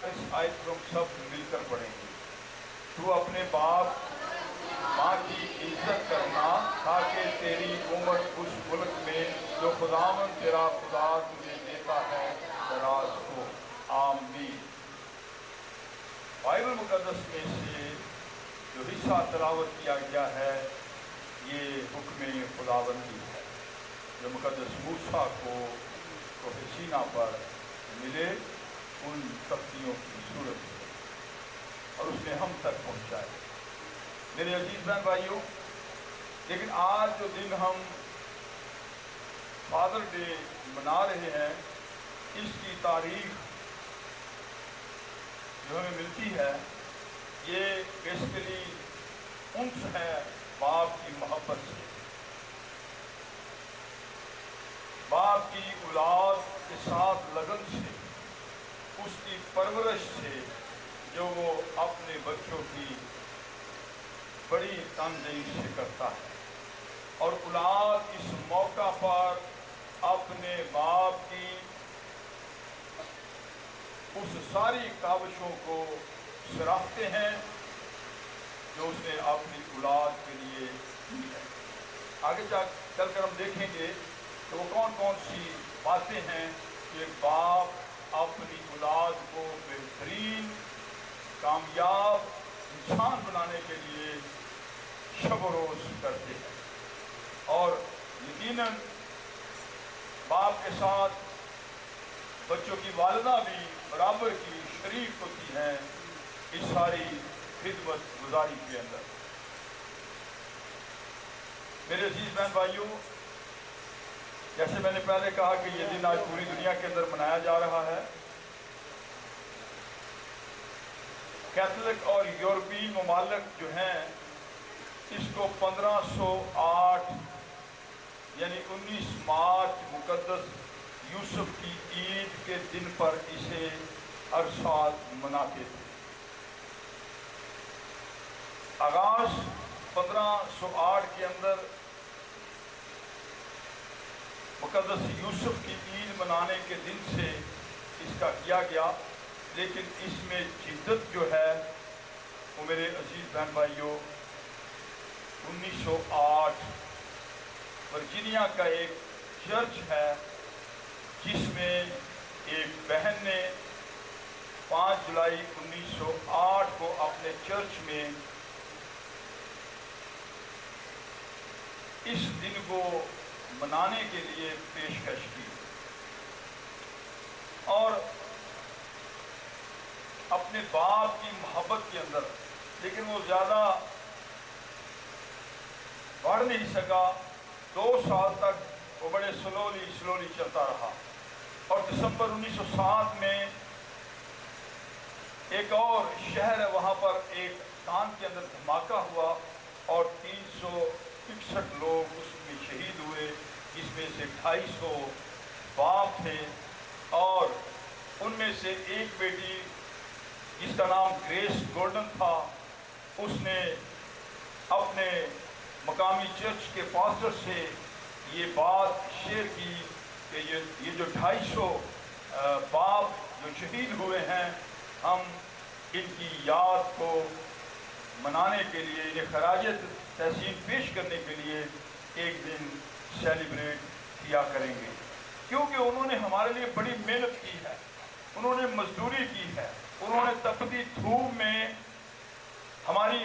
इस आयत को हम सब मिलकर पढ़ेंगे। तू अपने बाप माँ की इज्जत करना ताकि तेरी उम्र उस मुल्क में जो खुदावन तेरा खुदा तुझे देता है दराज हो। आमीन। बाइबल मुकद्दस में से जो हिस्सा तिलावत किया गया है ये हुक्म खुदावंदी है जो मुकद्दस मूसा को सीना पर मिले उन तख्तियों की सूरत में और उसने हम तक पहुंचाए। मेरे अजीज बहन भाइयों, लेकिन आज जो दिन हम फादर डे मना रहे हैं इसकी तारीख जो हमें मिलती है ये बेसिकली उन्स है बाप की मोहब्बत से, बाप की औलाद के साथ लगन से, उसकी परवरिश से जो वो अपने बच्चों की बड़ी तनदेही से करता है। और औलाद इस मौका पर अपने बाप की उस सारी काविशों को सराहते हैं जो उसने अपनी औलाद के लिए की है। आगे चलकर हम देखेंगे कि वो कौन कौन सी बातें हैं कि बाप अपनी औलाद को बेहतरीन कामयाब इंसान बनाने के लिए शब रोज़ करते हैं। और यकीनन बाप के साथ बच्चों की वालिदा भी बराबर की शरीक होती हैं इस सारी खिदमत गुजारी के अंदर। मेरे अजीज बहन भाइयों, जैसे मैंने पहले कहा कि ये दिन आज पूरी दुनिया के अंदर मनाया जा रहा है। कैथोलिक और यूरोपीय ममालिक जो हैं इसको 1508 यानी 19 मार्च मुकद्दस यूसुफ की ईद के दिन पर इसे हर साल मनाते थे। आगाज 1508 के अंदर मुकद्दस यूसुफ की ईद मनाने के दिन से इसका किया गया, लेकिन इसमें जिद्दत जो है वो मेरे अजीज बहन भाइयों 1908 वर्जीनिया का एक चर्च है जिसमें एक बहन ने 5 जुलाई 1908 को अपने चर्च में इस दिन को मनाने के लिए पेशकश की और अपने बाप की मोहब्बत के अंदर, लेकिन वो ज़्यादा बढ़ नहीं सका। 2 साल तक वो बड़े स्लोली चलता रहा और दिसंबर 1907 में एक और शहर है वहाँ पर एक तान के अंदर धमाका हुआ और 361 लोग उसमें शहीद हुए, जिसमें से 250 बाप थे और उनमें से एक बेटी जिसका नाम ग्रेस गोल्डन था उसने अपने मकामी चर्च के पास्टर से ये बात शेयर की कि ये जो 250 बाप जो शहीद हुए हैं हम इनकी याद को मनाने के लिए, इन्हें खराजत तहसीन पेश करने के लिए एक दिन सेलिब्रेट किया करेंगे, क्योंकि उन्होंने हमारे लिए बड़ी मेहनत की है, उन्होंने मजदूरी की है, उन्होंने तपती धूप में हमारी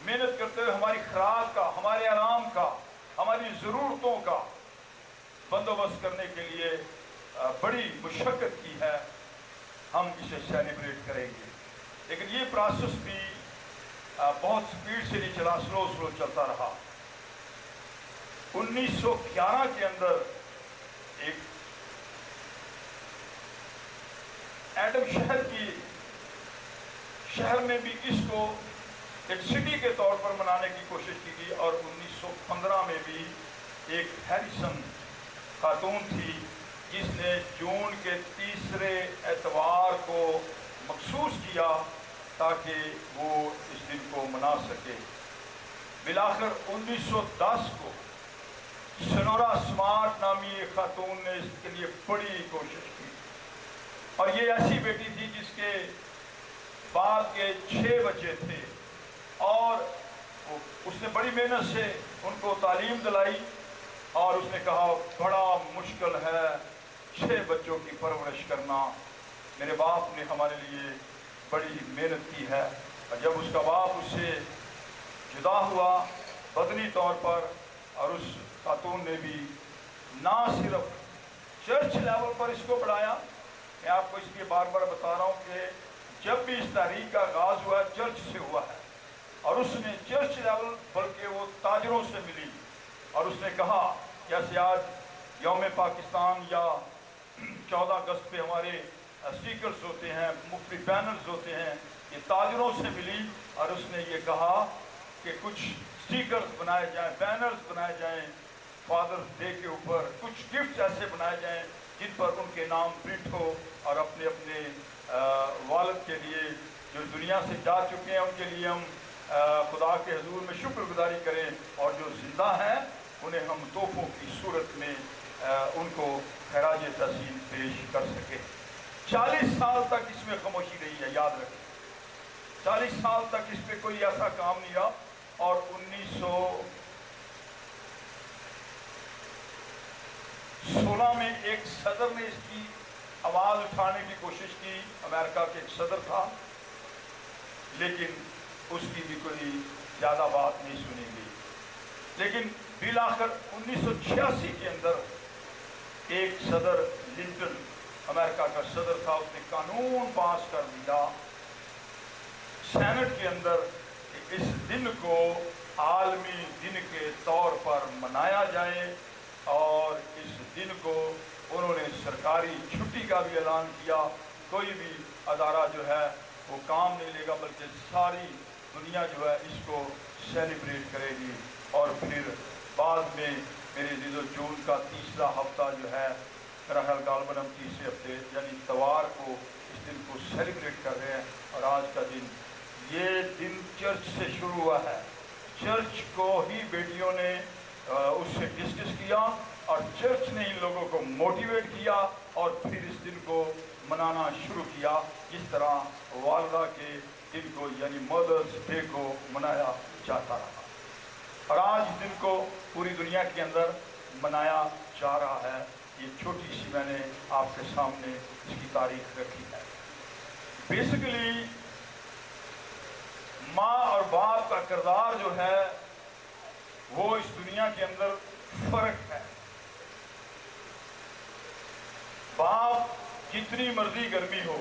मेहनत करते हुए हमारी खुराक का, हमारे आराम का, हमारी ज़रूरतों का बंदोबस्त करने के लिए बड़ी मुशक्क़त की है। हम इसे सेलिब्रेट करेंगे, लेकिन ये प्रोसेस भी बहुत स्पीड से नहीं चला, स्लो चलता रहा। 1911 के अंदर एक एडम शहर में भी इसको एक सिटी के तौर पर मनाने की कोशिश की गई और 1915 में भी एक हैरिसन खातून थी जिसने जून के तीसरे एतवार को मखसूस किया ताकि वो इस दिन को मना सके। मिलाकर 1910 को सनोरा स्मार्ट नामी एक खातून ने इसके लिए बड़ी कोशिश की और ये ऐसी बेटी थी जिसकी के बाद के 6 बच्चे थे और उसने बड़ी मेहनत से उनको तालीम दिलाई और उसने कहा बड़ा मुश्किल है 6 बच्चों की परवरिश करना, मेरे बाप ने हमारे लिए बड़ी मेहनत की है। और जब उसका बाप उससे जुदा हुआ बदनी तौर पर, और उस खातून ने भी ना सिर्फ चर्च लेवल पर इसको पढ़ाया, मैं आपको इसलिए बार बार बता रहा हूँ कि जब भी इस तारीख का आगाज़ हुआ चर्च से हुआ है, और उसने चर्च लेवल बल्कि वो ताजरों से मिली और उसने कहा जैसे आज यौम पाकिस्तान या 14 अगस्त पे हमारे स्टिकर्स होते हैं, मुफ्ती बैनर्स होते हैं, ये ताजरों से मिली और उसने ये कहा कि कुछ स्टिकर्स बनाए जाएं, बैनर्स बनाए जाएं फादर्स डे के ऊपर, कुछ गिफ्ट ऐसे बनाए जाएं जिन पर उनके नाम प्रिंट हो और अपने अपने वालिद के लिए जो दुनिया से जा चुके हैं उनके लिए हम खुदा के हजूर में शुक्रगुजारी करें, और जो जिंदा हैं उन्हें हम तोहफों की सूरत में उनको खराज तहसीन पेश कर सकें। 40 साल तक इसमें खामोशी रही है, याद रखें 40 साल तक इस पर कोई ऐसा काम नहीं रहा। और 1916 में एक सदर ने इसकी आवाज़ उठाने की कोशिश की, अमेरिका के एक सदर था, लेकिन उसकी भी कोई ज़्यादा बात नहीं सुनी गई। लेकिन बिल आखिर 1986 के अंदर एक सदर लिंटन अमेरिका का सदर था, उसने कानून पास कर दिया सेनेट के अंदर कि इस दिन को आलमी दिन के तौर पर मनाया जाए, और इस दिन को उन्होंने सरकारी छुट्टी का भी ऐलान किया। कोई भी अदारा जो है वो काम नहीं लेगा, बल्कि सारी दुनिया जो है इसको सेलिब्रेट करेगी। और फिर बाद में मेरे दिलो जून का तीसरा हफ्ता जो है, मेरा ख्याल गालबन हम तीसरे हफ्ते यानी इतवार को इस दिन को सेलिब्रेट कर रहे हैं। और आज का दिन, ये दिन चर्च से शुरू हुआ है, चर्च को ही बेटियों ने उससे डिस्कस किया और चर्च ने इन लोगों को मोटिवेट किया और फिर इस दिन को मनाना शुरू किया, जिस तरह वालदा के दिन को यानी मदर्स डे को मनाया जाता रहा। और आज इस दिन को पूरी दुनिया के अंदर मनाया जा रहा है। ये छोटी सी मैंने आपके सामने इसकी तारीख रखी है। बेसिकली माँ और बाप का किरदार जो है वो इस दुनिया के अंदर फर्क है। बाप जितनी मर्जी गर्मी हो,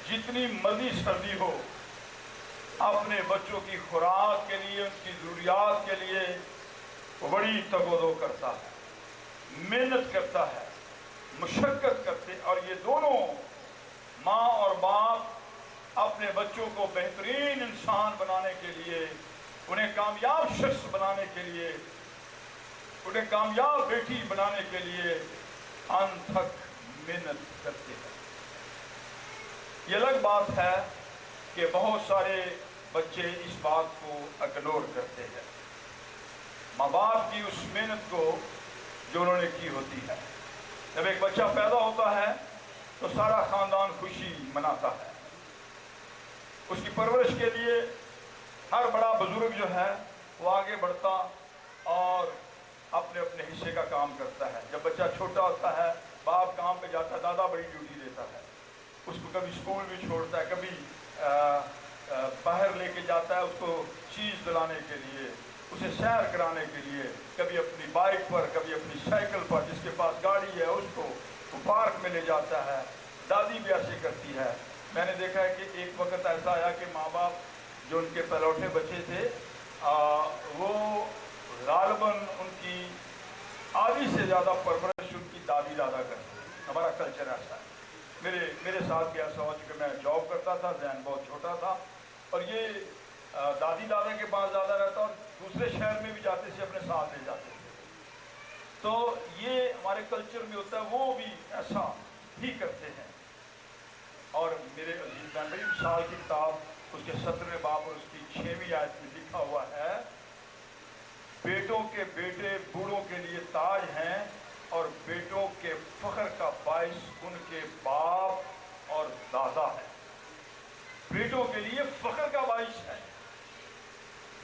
जितनी मर्जी सर्दी हो, अपने बच्चों की खुराक के लिए, उनकी ज़रूरियात के लिए वो बड़ी तगोदो करता है, मेहनत करता है, मुशक्क़त करते। और ये दोनों माँ और बाप अपने बच्चों को बेहतरीन इंसान बनाने के लिए, उन्हें कामयाब शख्स बनाने के लिए, उन्हें कामयाब बेटी बनाने के लिए अनथक मेहनत करते हैं। ये अलग बात है कि बहुत सारे बच्चे इस बात को इग्नोर करते हैं, माँ बाप की उस मेहनत को जो उन्होंने की होती है। जब एक बच्चा पैदा होता है तो सारा ख़ानदान खुशी मनाता है। उसकी परवरिश के लिए हर बड़ा बुजुर्ग जो है वो आगे बढ़ता और अपने अपने हिस्से का काम करता है। जब बच्चा छोटा होता है, बाप काम पे जाता है, दादा बड़ी ड्यूटी देता है, उसको कभी स्कूल भी छोड़ता है, कभी बाहर लेके जाता है उसको चीज़ दिलाने के लिए, उसे सैर कराने के लिए, कभी अपनी बाइक पर, कभी अपनी साइकिल पर, जिसके पास गाड़ी है उसको वो पार्क में ले जाता है। दादी भी ऐसे करती है। मैंने देखा है कि एक वक्त ऐसा आया कि माँ बाप जो उनके पलौठे बच्चे थे वो गालबन उनकी आधी से ज़्यादा परवरिश उनकी दादी दादा करते। हमारा कल्चर ऐसा है। मेरे साथ भी ऐसा हो चुका। मैं जॉब करता था, जहन बहुत छोटा था, और ये दादी दादा के पास ज़्यादा रहता और दूसरे शहर में भी जाते थे, अपने साथ ले जाते थे। तो ये हमारे कल्चर में होता है, वो भी ऐसा ही करते हैं। और मेरे अजीज बड़ी मिसाल की किताब उसके 17वें बाब और उसकी 6वीं आयत में लिखा हुआ है, बेटों के बेटे बूढ़ों के लिए ताज हैं और बेटों के फख्र का बाइस उनके बाप और दादा बेटों के लिए फख्र का बाइस है।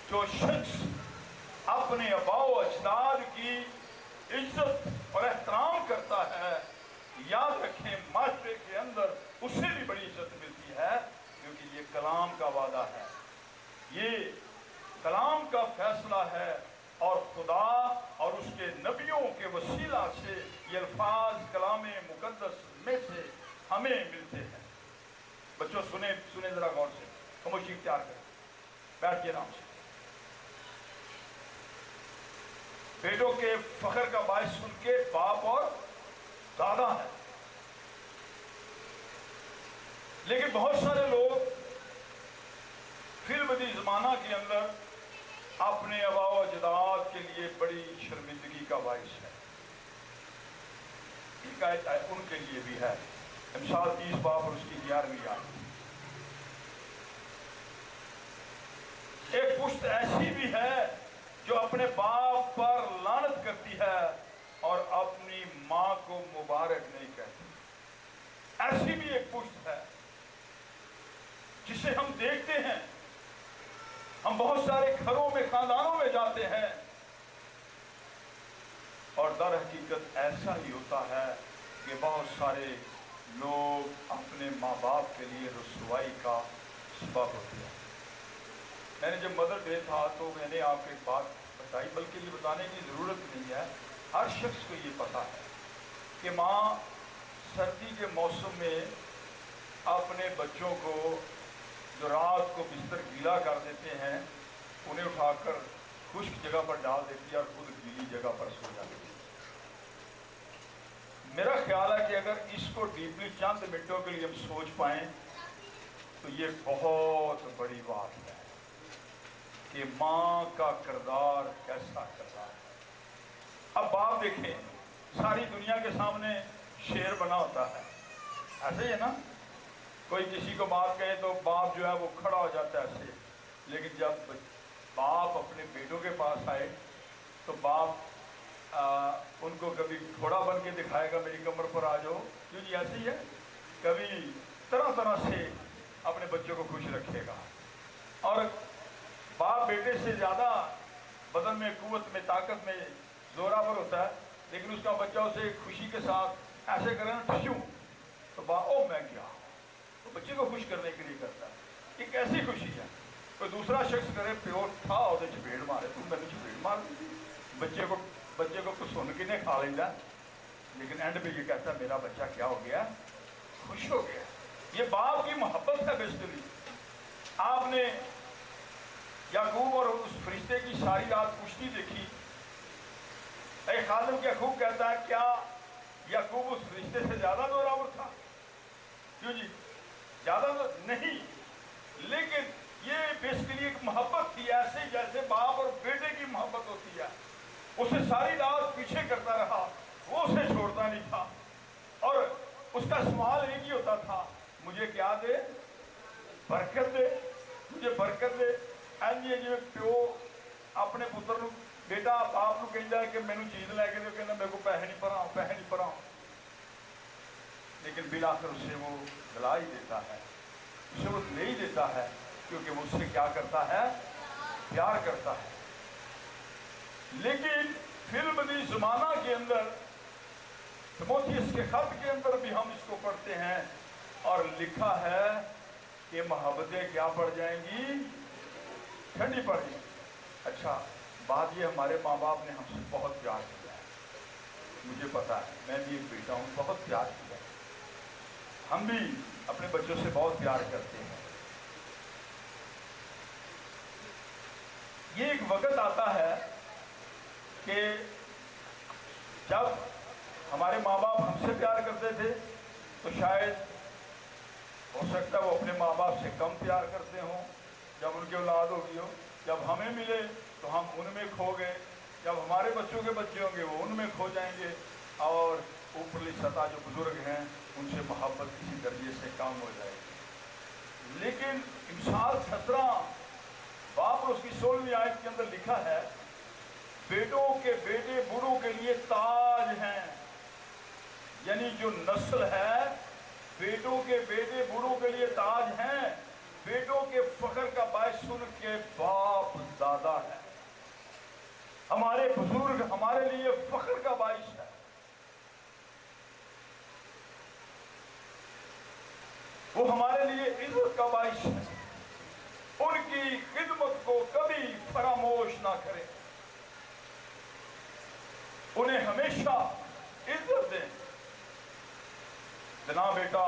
जो शख्स अपने आबाओ अजदाद की इज्जत और एहतराम करता है, याद रखें माशरे के अंदर उसे भी बड़ी इज्जत मिलती है, क्योंकि ये कलाम का वादा है, ये कलाम का फैसला है, और खुदा और उसके नबियों के वसीला से ये अल्फाज कलाम मुकद्दस में से हमें मिलते हैं। बच्चों सुने सुने जरा गौर से, खामोशी इख्तियार करें, बैठिए आराम से। बेटों के फख्र का बायस सुन के बाप और दादा है। लेकिन बहुत सारे लोग फिल्मदी जमाना के अंदर अपने आबाओ अजदाद के लिए बड़ी शर्मिंदगी का बायस है। एक आयत उनके लिए भी है, मिसाल 30 बाब और उसकी 11वीं आयत। एक पुश्त ऐसी भी है जो अपने बाप पर लानत करती है और अपनी मां को मुबारक नहीं कहती। ऐसी भी एक पुश्त है जिसे हम देखते हैं। हम बहुत सारे घरों में, खानदानों में जाते हैं और दर हकीकत ऐसा ही होता है कि बहुत सारे लोग अपने माँ बाप के लिए रुसवाई का सबब होते हैं। मैंने जब मदर डे था तो मैंने आपको एक बात बताई, बल्कि ये बताने की ज़रूरत नहीं है, हर शख्स को ये पता है कि माँ सर्दी के मौसम में अपने बच्चों को जो रात को बिस्तर गीला कर देते हैं, उन्हें उठाकर खुश्क जगह पर डाल देती है और खुद गीली जगह पर सो जाती है। मेरा ख्याल है कि अगर इसको डीपली चंद मिनटों के लिए हम सोच पाएं तो ये बहुत बड़ी बात है कि माँ का किरदार कैसा किरदार है। अब बाप देखें, सारी दुनिया के सामने शेर बना होता है, ऐसे ही है ना। कोई किसी को बात कहे तो बाप जो है वो खड़ा हो जाता है ऐसे, लेकिन जब बाप अपने बेटों के पास आए तो बाप उनको कभी घोड़ा बन के दिखाएगा, मेरी कमर पर आ जाओ, क्यों जी ऐसे ही है। कभी तरह तरह से अपने बच्चों को खुश रखेगा, और बाप बेटे से ज़्यादा बदन में, कुव्वत में, ताकत में जोरावर होता है, लेकिन उसका बच्चा उसे खुशी के साथ ऐसे करे ना ठशू, तो बाप ओ मैं क्या, तो बच्चे को खुश करने के लिए करता है। एक ऐसी खुशी है। कोई दूसरा शख्स करे प्योर था और चपेड़ मारे, तुम मैंने चपेड़ मार दी, बच्चे को कुछ सुन के नहीं खा लेता, लेकिन एंड पे ये कहता है मेरा बच्चा क्या हो गया, खुश हो गया। ये बाप की मोहब्बत है बेसिकली। आपने याकूब और उस फरिश्ते की सारी रात कुश्ती देखी। एक खादिम याकूब कहता है क्या याकूब उस फरिश्ते से ज्यादा जोरावर था? क्यों जी, ज्यादा तो नहीं, लेकिन ये बेसिकली एक मोहब्बत थी, ऐसे जैसे बाप और बेटे की मोहब्बत होती है। उसे सारी रात पीछे करता रहा, वो उसे छोड़ता नहीं था, और उसका सवाल एक ही होता था, मुझे क्या दे, बरकत दे, मुझे बरकत दे। जी जिम्मे प्यो अपने पुत्र बेटा बाप को कहता है कि मैनू चीज़ लैके दो, कहना मेरे को पैसे नहीं भराओ, लेकिन बिल आखिर उसे वो दिला ही देता है, उसे वो ले ही देता है, क्योंकि वो उससे क्या करता है, प्यार करता है। लेकिन फिल्मदी ज़माना के अंदर, तिमोथियस के खत के अंदर भी हम इसको पढ़ते हैं, और लिखा है कि मोहब्बतें क्या पड़ जाएंगी, ठंडी पड़ जाएंगी। अच्छा बात ये, हमारे माँ बाप ने हमसे बहुत प्यार किया है, मुझे पता है, मैं भी एक बेटा हूँ, बहुत प्यार किया है। हम भी अपने बच्चों से बहुत प्यार करते हैं। ये एक वक्त आता है कि जब हमारे माँ बाप हमसे प्यार करते थे तो शायद हो सकता है वो अपने माँ बाप से कम प्यार करते हों जब उनकी औलाद होगी हो। जब हमें मिले तो हम उनमें खो गए, जब हमारे बच्चों के बच्चे होंगे वो उनमें खो जाएंगे, और ऊपरली सतह जो बुजुर्ग हैं उनसे मोहब्बत किसी दर्जे से कम हो जाएगी। लेकिन इमसाल 17 बाप और उसकी 16वीं आयत के अंदर लिखा है, बेटों के बेटे बूढ़ों के लिए ताज हैं, यानी जो नस्ल है बेटों के बेटे बूढ़ों के लिए ताज हैं, بیٹوں کے فخر کا باعث ان کے باپ دادا ہے. ہمارے بزرگ ہمارے لیے فخر کا باعث ہے. وہ ہمارے لیے عزت کا باعث ہے. ان کی خدمت کو کبھی فراموش نہ کریں. انہیں ہمیشہ عزت دیں. جناب بیٹا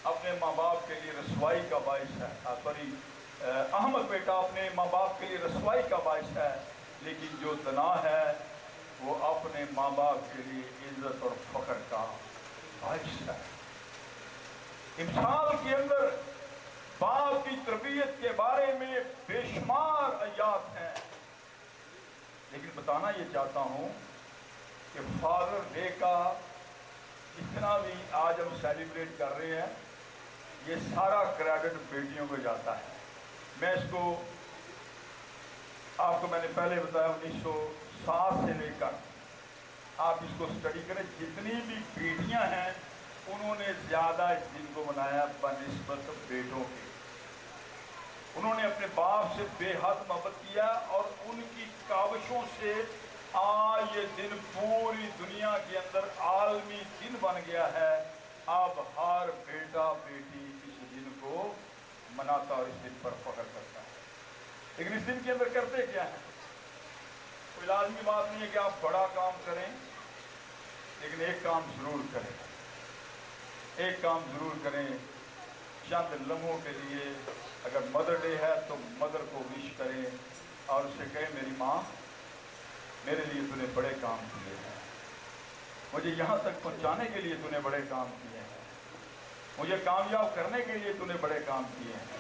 اپنے ماں باپ کے لیے رسوائی کا باعث ہے. احمد بیٹا اپنے ماں باپ کے لیے رسوائی کا باعث ہے، لیکن جو دنا ہے وہ اپنے ماں باپ کے لیے عزت اور فخر کا باعث ہے. امثال کے اندر باپ کی تربیت کے بارے میں بے شمار آیات ہیں، لیکن بتانا یہ چاہتا ہوں کہ فادر ڈے کا جتنا بھی آج ہم سیلیبریٹ کر رہے ہیں، یہ سارا کریڈٹ بیٹیوں کو جاتا ہے. میں اس کو آپ کو میں نے پہلے بتایا 1907 سے لے کر آپ اس کو سٹڈی کریں، جتنی بھی بیٹیاں ہیں انہوں نے زیادہ اس دن کو منایا بنسبت بیٹوں کے. انہوں نے اپنے باپ سے بے حد محبت کیا اور ان کی کاوشوں سے آج یہ دن پوری دنیا کے اندر عالمی دن بن گیا ہے. اب ہر بیٹا بیٹی اس دن کو مناتا اور اس دن پر فخر کرتا ہے. لیکن اس دن کے اندر کرتے کیا ہیں؟ کوئی لازمی بات نہیں ہے کہ آپ بڑا کام کریں، لیکن ایک کام ضرور کریں. ایک کام ضرور کریں. چند لمحوں کے لیے اگر مدر ڈے ہے تو مدر کو وش کریں اور اسے کہیں میری ماں میرے لیے تو نے بڑے کام کیے ہیں، مجھے یہاں تک پہنچانے کے لیے تو نے بڑے کام کیے ہیں، مجھے کامیاب کرنے کے لیے تو نے بڑے کام کیے ہیں.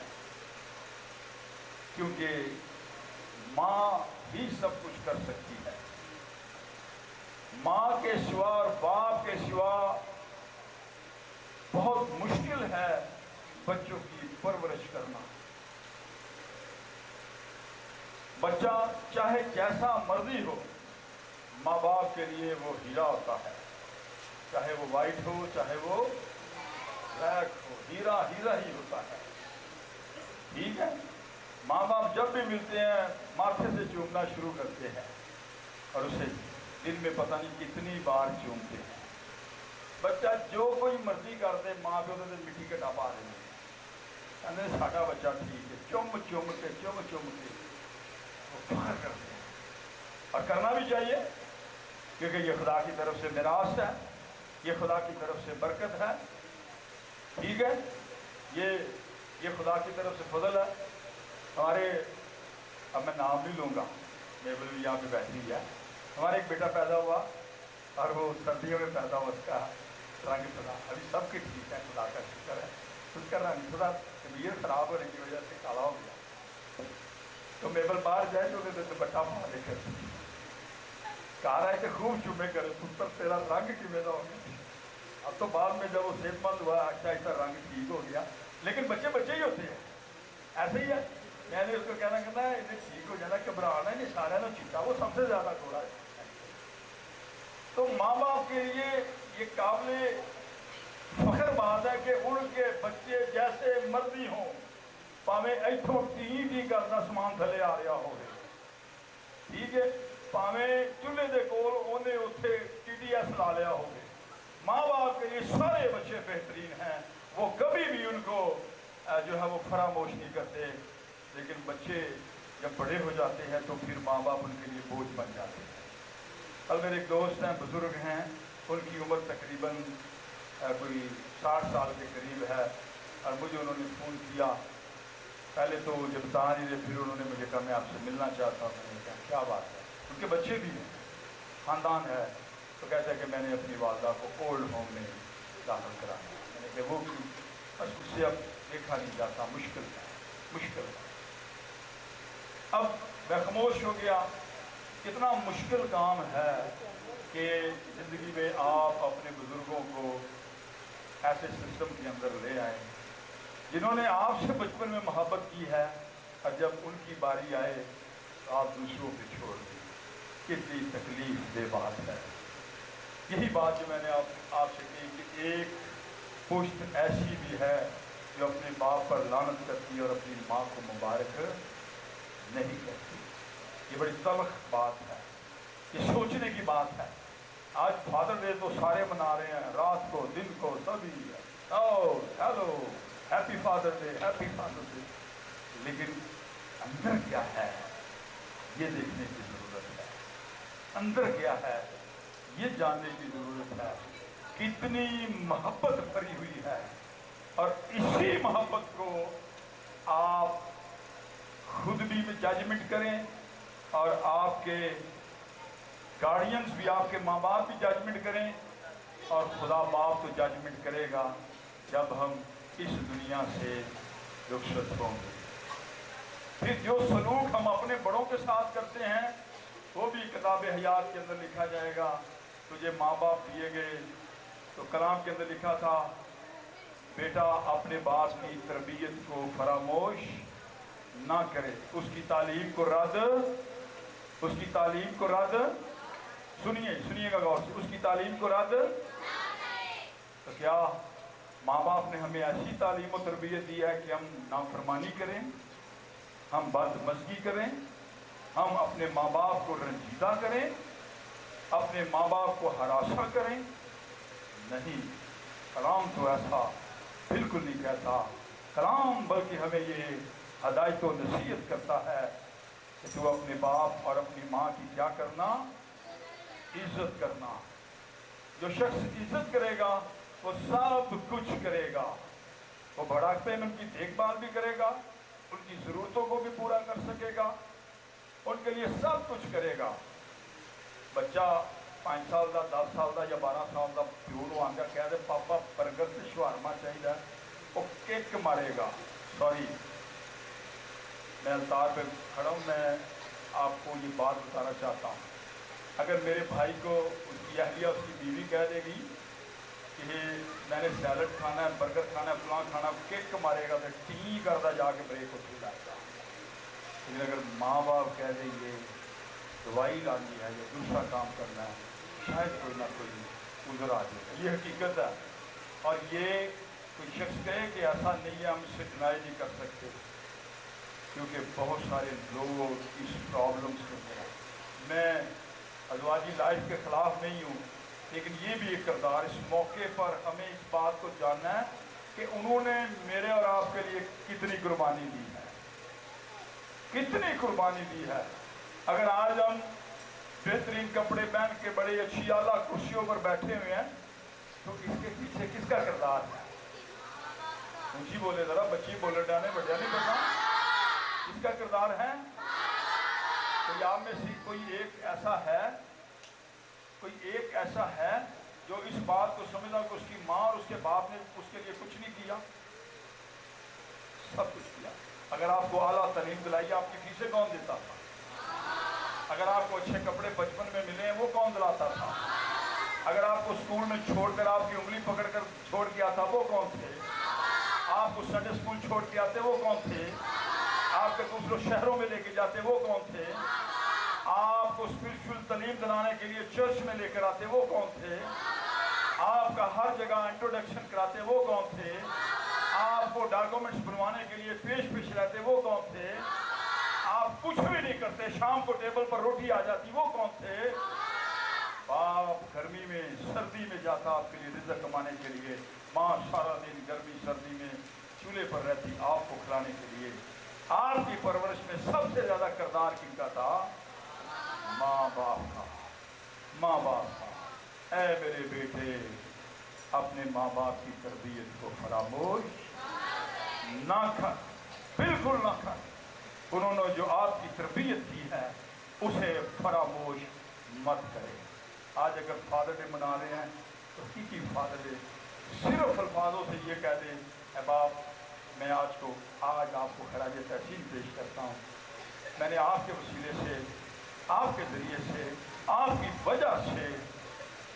کیونکہ ماں ہی سب کچھ کر سکتی ہے. ماں کے سوا اور باپ کے سوا بہت مشکل ہے بچوں کی پرورش کرنا. بچہ چاہے جیسا مرضی ہو، ماں باپ کے لیے وہ ہیرا ہوتا ہے. چاہے وہ وائٹ ہو چاہے وہ بلیک ہو، ہیرا ہیرا ہی ہوتا ہے. ٹھیک ہے. ماں باپ جب بھی ملتے ہیں ماتھے سے چومنا شروع کرتے ہیں اور اسے دن میں پتہ نہیں کتنی بار چومتے ہیں. بچہ جو کوئی مرضی کرتے ماں پیو سے مٹی کے ڈابا دیں گے، کہتے ساڈا بچہ ٹھیک ہے. چم چم کے وہ پیار کرتے ہیں اور کرنا بھی چاہیے، کیونکہ یہ خدا کی طرف سے میراث ہے، یہ خدا کی طرف سے برکت ہے. ٹھیک ہے. یہ خدا کی طرف سے فضل ہے. ہمارے اب میں نام نہیں لوں گا، میبل بھی یہاں پہ بیٹھی ہے. ہمارے ایک بیٹا پیدا ہوا اور وہ سردیوں میں پیدا ہوا. اس کا رنگ تھوڑا ابھی سب کے ٹھیک ہے، خدا کا شکر ہے. اس کا رنگ تھوڑا طبیعت خراب ہونے کی وجہ سے کالا ہو گیا. تو میبل باہر جائے تو دوپٹہ پا لے کر کہا رہا ہے کہ خوب چومے کرے پتر تیرا رنگ کیوں ہو گیا. اب تو بعد میں جب وہ صحت مند ہوا آہستہ آہستہ رنگ ٹھیک ہو گیا. لیکن بچے بچے ہی ہوتے ہیں، ایسے ہی ہے. میں نے اس کو کہنا ہے انہیں ٹھیک ہو جانا، گھبرانا ہے نہیں، سارے نا چیتا وہ سب سے زیادہ تھوڑا ہے. تو ماں باپ کے لیے یہ قابل فخر بات ہے کہ ان کے بچے جیسے مرضی ہوں، پاویں ایتھوں ٹی کرنا سامان تھلے آ رہا ہو. ٹھیک ہے. پاویں چولہے دے کول انہیں اتنے TDS لا لیا ہو. ماں باپ کے لیے سارے بچے بہترین ہیں، وہ کبھی بھی ان کو جو ہے وہ فراموش نہیں کرتے. لیکن بچے جب بڑے ہو جاتے ہیں تو پھر ماں باپ ان کے لیے بوجھ بن جاتے ہیں. کل میرے ایک دوست ہیں، بزرگ ہیں، ان کی عمر تقریباً کوئی 60 سال کے قریب ہے، اور مجھے انہوں نے فون کیا. پہلے تو جب بتا نہیں رہے، پھر انہوں نے مجھے کہا میں آپ سے ملنا چاہتا ہوں. میں نے کہا کیا بات ہے؟ ان کے بچے بھی ہیں، خاندان ہے. تو کہتا ہے کہ میں نے اپنی والدہ کو اولڈ ہوم میں داخل کرایا. میں نے کہا وہ کیوں؟ بس اس سے اب دیکھا نہیں جاتا، مشکل ہے. اب میں خاموش ہو گیا. کتنا مشکل کام ہے کہ زندگی میں آپ اپنے بزرگوں کو ایسے سسٹم کے اندر لے آئیں جنہوں نے آپ سے بچپن میں محبت کی ہے، اور جب ان کی باری آئے تو آپ دوسروں پہ چھوڑ دیں. کتنی تکلیف دہ بات ہے. یہی بات جو میں نے آپ سے کہی کہ ایک پشت ایسی بھی ہے جو اپنے باپ پر لعنت کرتی ہے اور اپنی ماں کو مبارک نہیں کہتی۔ یہ بڑی تلخ بات ہے، یہ سوچنے کی بات ہے۔ آج فادر ڈے تو سارے منا رہے ہیں، رات کو دن کو سبھی hello happy father day, happy father day, لیکن اندر کیا ہے یہ دیکھنے کی ضرورت ہے۔ اندر کیا ہے یہ جاننے کی ضرورت ہے، کتنی محبت بھری ہوئی ہے، اور اسی محبت کو آپ خود بھی ججمنٹ کریں اور آپ کے گارڈینز بھی، آپ کے ماں باپ بھی ججمنٹ کریں، اور خدا باپ تو ججمنٹ کرے گا جب ہم اس دنیا سے رخصت ہوں گے۔ پھر جو سلوک ہم اپنے بڑوں کے ساتھ کرتے ہیں وہ بھی کتاب حیات کے اندر لکھا جائے گا۔ تجھے ماں باپ دیے گئے تو کلام کے اندر لکھا تھا بیٹا اپنے باپ کی تربیت کو فراموش نہ کرے، اس کی تعلیم کو رد، اس کی تعلیم کو رد، سنیے گا غور سے، اس کی تعلیم کو رد۔ تو کیا ماں باپ نے ہمیں ایسی تعلیم و تربیت دی ہے کہ ہم نافرمانی کریں، ہم بدمزگی کریں، ہم اپنے ماں باپ کو رنجیدہ کریں، اپنے ماں باپ کو ہراساں کریں؟ نہیں، کلام تو ایسا بالکل نہیں کہتا۔ کلام بلکہ ہمیں یہ ہدایت و نصیحت کرتا ہے کہ تو اپنے باپ اور اپنی ماں کی کیا کرنا؟ عزت کرنا۔ جو شخص عزت کرے گا وہ سب کچھ کرے گا، وہ بڑھاپے میں ان کی دیکھ بھال بھی کرے گا، ان کی ضرورتوں کو بھی پورا کر سکے گا، ان کے لیے سب کچھ کرے گا۔ بچہ 5 سال کا، 10 سال کا یا 12 سال کا پیو آنگا کہہ دے پاپا برگر سے شوارما چاہیے، وہ کک مارے گا۔ سوری، میں الطار پہ کھڑا ہوں، میں آپ کو یہ بات بتانا چاہتا ہوں، اگر میرے بھائی کو اس کی اہلیہ، اس کی بیوی کہہ دے گی کہ میں نے سیلڈ کھانا ہے، برگر کھانا ہے، فلاں کھانا، کک مارے گا تو ٹی کرتا جا کے بریک اٹھ جائے گا۔ لیکن اگر ماں باپ کہہ دیں گے دوائی لانی ہے یا دوسرا کام کرنا ہے، شاید کوئی نہ کوئی عذر آ جائے گا۔ یہ حقیقت ہے، اور یہ کوئی شخص کہے کہ ایسا نہیں ہے، ہم اس سے ڈینائی نہیں کر سکتے، کیونکہ بہت سارے لوگ اس پرابلم سے ہیں۔ میں ازواجی لائف کے خلاف نہیں ہوں، لیکن یہ بھی ایک کردار، اس موقع پر ہمیں اس بات کو جاننا ہے کہ انہوں نے میرے اور آپ کے لیے کتنی قربانی دی ہے، کتنی قربانی دی ہے۔ اگر آج ہم بہترین کپڑے پہن کے بڑی اچھی اعلیٰ کرسیوں پر بیٹھے ہوئے ہیں تو اس کے پیچھے کس کا کردار ہے؟ اونچی بولے ذرا، بچی بولے ڈانے بڑھیا نہیں بڑھنا، کس کا کردار ہے؟ کوئی آپ میں سے کوئی ایک ایسا ہے جو اس بات کو سمجھا کہ اس کی ماں اور اس کے باپ نے اس کے لیے کچھ نہیں کیا؟ سب کچھ کیا۔ اگر آپ کو اعلیٰ تعلیم دلائی، آپ کی فیسیں کون دیتا تھا؟ اگر آپ کو اچھے کپڑے بچپن میں ملے ہیں، وہ کون دلاتا تھا؟ اگر آپ کو اسکول میں چھوڑ کر آپ کی انگلی پکڑ کر چھوڑ کے آتا، وہ کون تھے؟ آپ کو سنڈے اسکول چھوڑ کے آتے، وہ کون تھے؟ آپ کے دوسروں شہروں میں لے کے جاتے، وہ کون تھے؟ آپ کو اسپرچول تعلیم دلانے کے لیے چرچ میں لے کر آتے، وہ کون تھے؟ آپ کا ہر جگہ انٹروڈکشن کراتے، وہ کون تھے؟ آپ کو ڈاکومنٹس بنوانے کے لیے پیش رہتے، وہ کون تھے؟ آپ کچھ بھی نہیں کرتے، شام کو ٹیبل پر روٹی آ جاتی، وہ کون تھے؟ باپ گرمی میں سردی میں جاتا آپ کے لیے رزق کمانے کے لیے، ماں سارا دن گرمی سردی میں چولہے پر رہتی آپ کو کھلانے کے لیے۔ آپ کی پرورش میں سب سے زیادہ کردار کن کا تھا؟ ماں باپ کا، ماں باپ کا۔ اے میرے بیٹے، اپنے ماں باپ کی تربیت کو فراموش نہ کر، بالکل نہ کر۔ انہوں نے جو آپ کی تربیت کی ہے اسے فراموش مت کرے۔ آج اگر فادر ڈے منا رہے ہیں تو کی فادر ڈے صرف الفاظوں سے یہ کہہ دیں اے باپ، میں آج آپ کو خراج تحسین پیش کرتا ہوں، میں نے آپ کے وسیلے سے، آپ کے ذریعے سے، آپ کی وجہ سے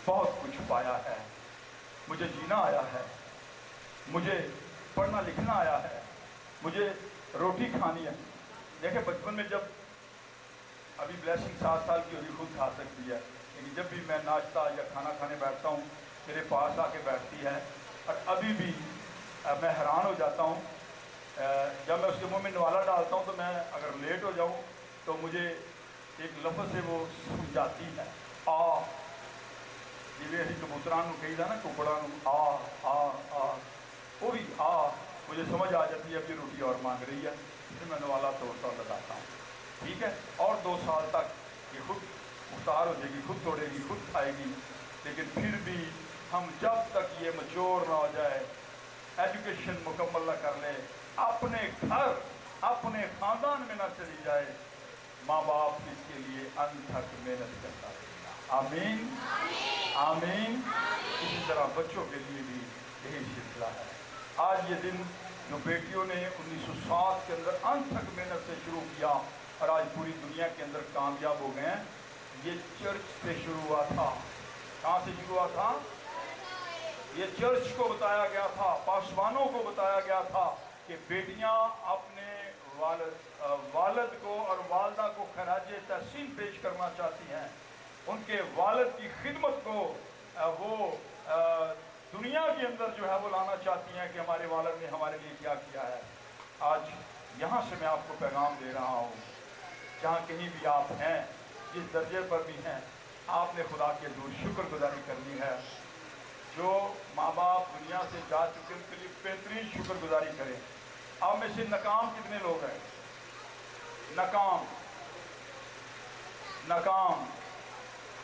بہت کچھ پایا ہے، مجھے جینا آیا ہے، مجھے پڑھنا لکھنا آیا ہے، مجھے روٹی کھانی ہے۔ دیکھیں بچپن میں جب ابھی بلیسنگ 7 سال کی ہوئی، خود کھا سکتی ہے، لیکن جب بھی میں ناشتہ یا کھانا کھانے بیٹھتا ہوں میرے پاس آ کے بیٹھتی ہے، اور ابھی بھی मैं हैरान हो जाता हूँ। जब मैं उसके मुंह में नवाला डालता हूँ तो मैं अगर लेट हो जाऊँ तो मुझे एक लफ्ज़ से वो समझाती है, आ जिवें असीं कबूतरां नूं कहीदा ना, कुकड़ां नूं आ वो भी आ, मुझे समझ आ जाती है अब ये रोटी और मांग रही है, फिर मैं नवाला तोड़ता और लगाता हूँ। ठीक है, और 2 साल तक ये खुद मुख्तार हो जाएगी, खुद तोड़ेगी, खुद खाएगी। लेकिन फिर भी हम जब तक ये मैच्योर ना हो जाए, एजुकेशन मुकम्मल ना कर ले, अपने घर अपने ख़ानदान में ना चली जाए, माँ बाप इसके लिए अनथक मेहनत करता रहेगा। आमीन आमीन। इसी तरह बच्चों के लिए भी यही सिलसिला है। आज ये दिन जो बेटियों ने 1907 के अंदर अनथक मेहनत से शुरू किया और आज पूरी दुनिया के अंदर कामयाब हो गए हैं, ये चर्च से शुरू हुआ था। कहाँ से शुरू हुआ था? ये चर्च को बताया गया था, पासवानों को बताया गया था कि बेटियां अपने वालिद को और वालदा को खराजे तहसीन पेश करना चाहती हैं, उनके वालिद की खिदमत को वो दुनिया के अंदर जो है वो लाना चाहती हैं कि हमारे वालिद ने हमारे लिए क्या किया है। आज यहाँ से मैं आपको पैगाम दे रहा हूँ, जहाँ कहीं भी आप हैं, जिस दर्जे पर भी हैं, आपने खुदा के दूर शुक्रगुजारी करनी है। जो माँ बाप दुनिया से जा चुके हैं उनके लिए बेहतरीन शुक्रगुजारी करें। आप में से नाकाम कितने लोग हैं? नाकाम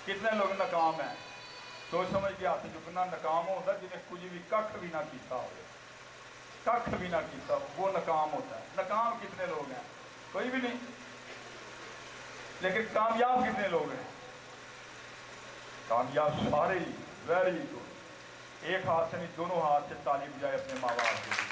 कितने लोग नाकाम हैं? सोच समझ के हाथ चुकना। नाकाम होता जिन्हें कुछ भी कख भी ना किया हो, कख भी ना किया, वो नाकाम होता है। नाकाम कितने लोग हैं? कोई भी नहीं। लेकिन कामयाब कितने लोग हैं? कामयाब सारे ही। Very good. एक हाथ से नहीं, दोनों हाथ से ताली बजाए अपने माँ बाप के लिए,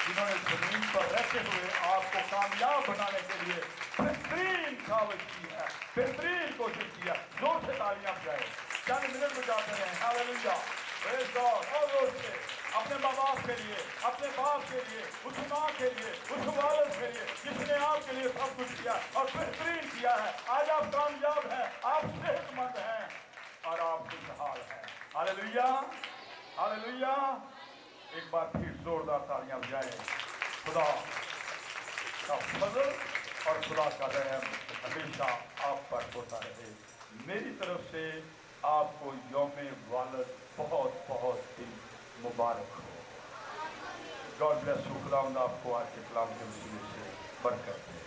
जिन्होंने जमीन पर रहते हुए आपको कामयाब बनाने के लिए बेहतरीन कावज की है, बेहतरीन कोशिश किया। जोर से तालियां बजाए, चंद मिनट बजाते रहे। Hallelujah, praise God. और जोर से अपने माँ बाप के लिए, अपने बाप के लिए, उस माँ के लिए, उस वालिद के लिए जिसने आपके लिए सब कुछ किया और बेहतरीन किया है। आज आप कामयाब हैं, आप सेहतमंद हैं और आप खुशहाल हैं। Hallelujah hallelujah. एक बार फिर जोरदार तालियां बजाएं। खुदा का फजल और खुदा का रहम हमेशा आप पर होता रहे। मेरी तरफ से आपको यौम वालिद बहुत बहुत दिन मुबारक हो। God bless you. खुदावंद आपको आज के कलाम के वसीले से बरकत दे।